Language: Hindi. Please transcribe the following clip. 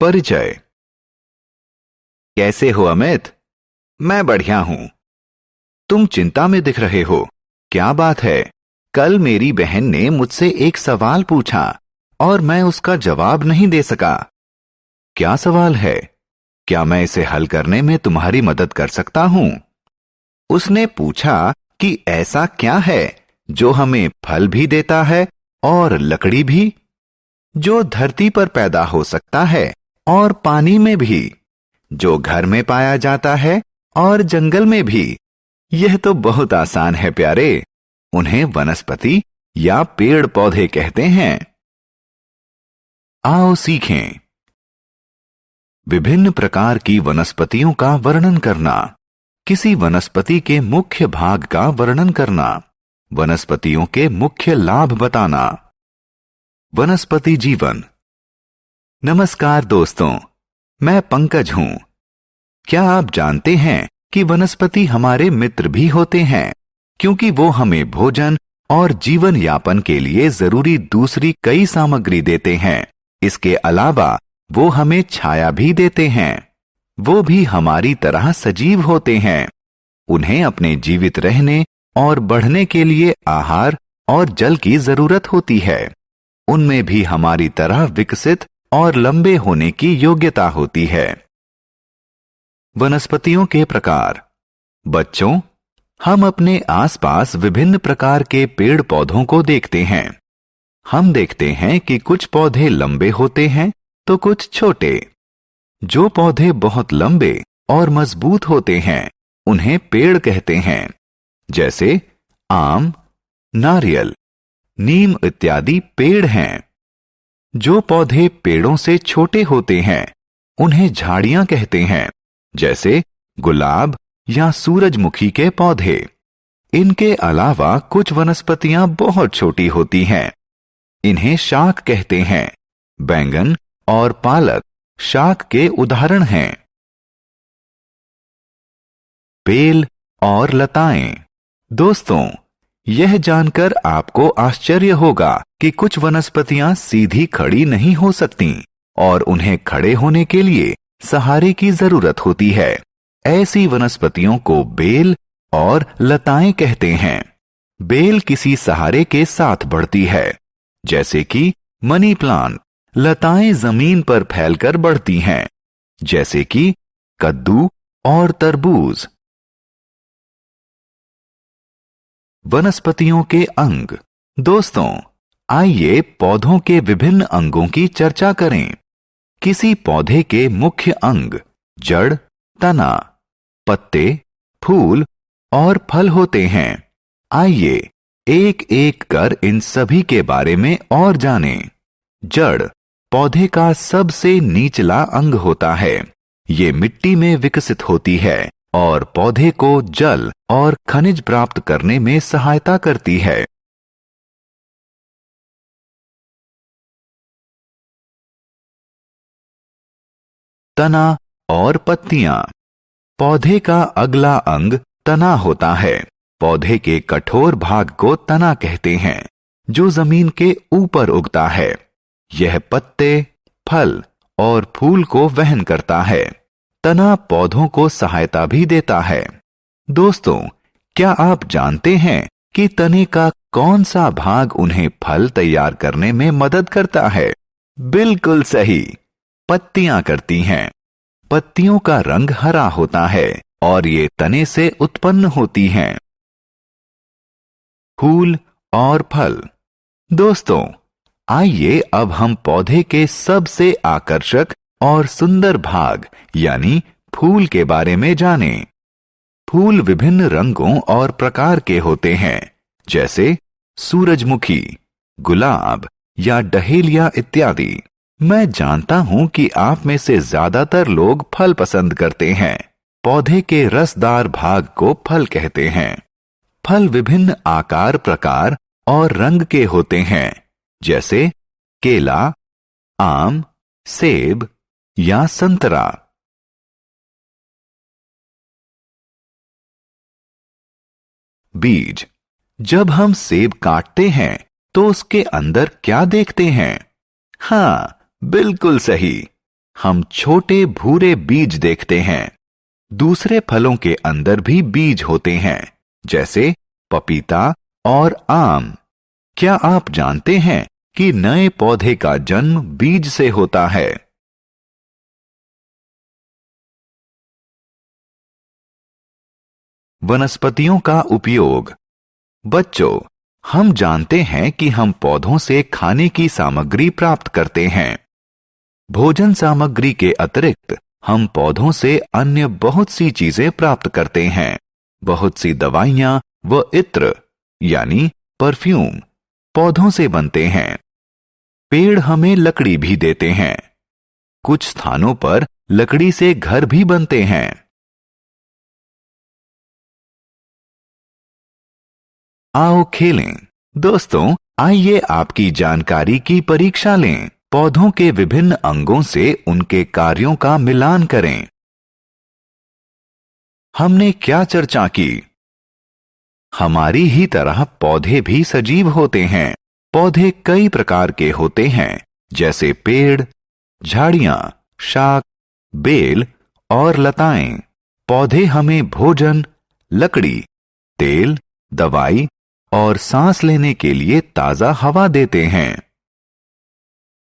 परिचय। कैसे हो अमित? मैं बढ़िया हूं। तुम चिंता में दिख रहे हो, क्या बात है? कल मेरी बहन ने मुझसे एक सवाल पूछा और मैं उसका जवाब नहीं दे सका। क्या सवाल है? क्या मैं इसे हल करने में तुम्हारी मदद कर सकता हूं? उसने पूछा कि ऐसा क्या है जो हमें फल भी देता है और लकड़ी भी, जो धरती पर पैदा हो सकता है और पानी में भी, जो घर में पाया जाता है और जंगल में भी। यह तो बहुत आसान है प्यारे। उन्हें वनस्पति या पेड़ पौधे कहते हैं। आओ सीखें। विभिन्न प्रकार की वनस्पतियों का वर्णन करना। किसी वनस्पति के मुख्य भाग का वर्णन करना। वनस्पतियों के मुख्य लाभ बताना। वनस्पति जीवन। नमस्कार दोस्तों, मैं पंकज हूं। क्या आप जानते हैं कि वनस्पति हमारे मित्र भी होते हैं, क्योंकि वो हमें भोजन और जीवन यापन के लिए जरूरी दूसरी कई सामग्री देते हैं। इसके अलावा वो हमें छाया भी देते हैं। वो भी हमारी तरह सजीव होते हैं। उन्हें अपने जीवित रहने और बढ़ने के लिए आहार और जल की जरूरत होती है। उनमें भी हमारी तरह विकसित और लंबे होने की योग्यता होती है। वनस्पतियों के प्रकार। बच्चों, हम अपने आसपास विभिन्न प्रकार के पेड़ पौधों को देखते हैं। हम देखते हैं कि कुछ पौधे लंबे होते हैं तो कुछ छोटे। जो पौधे बहुत लंबे और मजबूत होते हैं उन्हें पेड़ कहते हैं, जैसे आम, नारियल, नीम इत्यादि पेड़ हैं। जो पौधे पेड़ों से छोटे होते हैं उन्हें झाड़ियां कहते हैं, जैसे गुलाब या सूरजमुखी के पौधे। इनके अलावा कुछ वनस्पतियां बहुत छोटी होती हैं। इन्हें शाक कहते हैं। बैंगन और पालक शाक के उदाहरण हैं। बेल और लताएं। दोस्तों, यह जानकर आपको आश्चर्य होगा कि कुछ वनस्पतियां सीधी खड़ी नहीं हो सकती और उन्हें खड़े होने के लिए सहारे की जरूरत होती है। ऐसी वनस्पतियों को बेल और लताएं कहते हैं। बेल किसी सहारे के साथ बढ़ती है, जैसे कि मनी प्लांट। लताएं जमीन पर फैलकर बढ़ती हैं, जैसे कि कद्दू और तरबूज। वनस्पतियों के अंग। दोस्तों, आइए पौधों के विभिन्न अंगों की चर्चा करें। किसी पौधे के मुख्य अंग जड़, तना, पत्ते, फूल और फल होते हैं। आइए एक एक कर इन सभी के बारे में और जानें। जड़ पौधे का सबसे निचला अंग होता है। ये मिट्टी में विकसित होती है और पौधे को जल और खनिज प्राप्त करने में सहायता करती है। तना और पत्तियां। पौधे का अगला अंग तना होता है। पौधे के कठोर भाग को तना कहते हैं, जो जमीन के ऊपर उगता है। यह पत्ते, फल और फूल को वहन करता है। तना पौधों को सहायता भी देता है। दोस्तों, क्या आप जानते हैं कि तने का कौन सा भाग उन्हें फल तैयार करने में मदद करता है? बिल्कुल सही, पत्तियां करती हैं। पत्तियों का रंग हरा होता है और ये तने से उत्पन्न होती हैं। फूल और फल। दोस्तों, आइए अब हम पौधे के सबसे आकर्षक और सुंदर भाग यानी फूल के बारे में जानें। फूल विभिन्न रंगों और प्रकार के होते हैं, जैसे सूरजमुखी, गुलाब या डहेलिया इत्यादि। मैं जानता हूं कि आप में से ज्यादातर लोग फल पसंद करते हैं। पौधे के रसदार भाग को फल कहते हैं। फल विभिन्न आकार, प्रकार और रंग के होते हैं, जैसे केला, आम, सेब या संतरा। बीज। जब हम सेब काटते हैं तो उसके अंदर क्या देखते हैं? हाँ, बिल्कुल सही, हम छोटे भूरे बीज देखते हैं। दूसरे फलों के अंदर भी बीज होते हैं, जैसे पपीता और आम। क्या आप जानते हैं कि नए पौधे का जन्म बीज से होता है? वनस्पतियों का उपयोग। बच्चों, हम जानते हैं कि हम पौधों से खाने की सामग्री प्राप्त करते हैं। भोजन सामग्री के अतिरिक्त हम पौधों से अन्य बहुत सी चीजें प्राप्त करते हैं। बहुत सी दवाइयां व इत्र यानी परफ्यूम पौधों से बनते हैं। पेड़ हमें लकड़ी भी देते हैं। कुछ स्थानों पर लकड़ी से घर भी बनते हैं। आओ खेलें। दोस्तों, आइए आपकी जानकारी की परीक्षा लें। पौधों के विभिन्न अंगों से उनके कार्यों का मिलान करें। हमने क्या चर्चा की? हमारी ही तरह पौधे भी सजीव होते हैं। पौधे कई प्रकार के होते हैं, जैसे पेड़, झाड़ियां, शाक, बेल और लताएं। पौधे हमें भोजन, लकड़ी, तेल, दवाई और सांस लेने के लिए ताजा हवा देते हैं।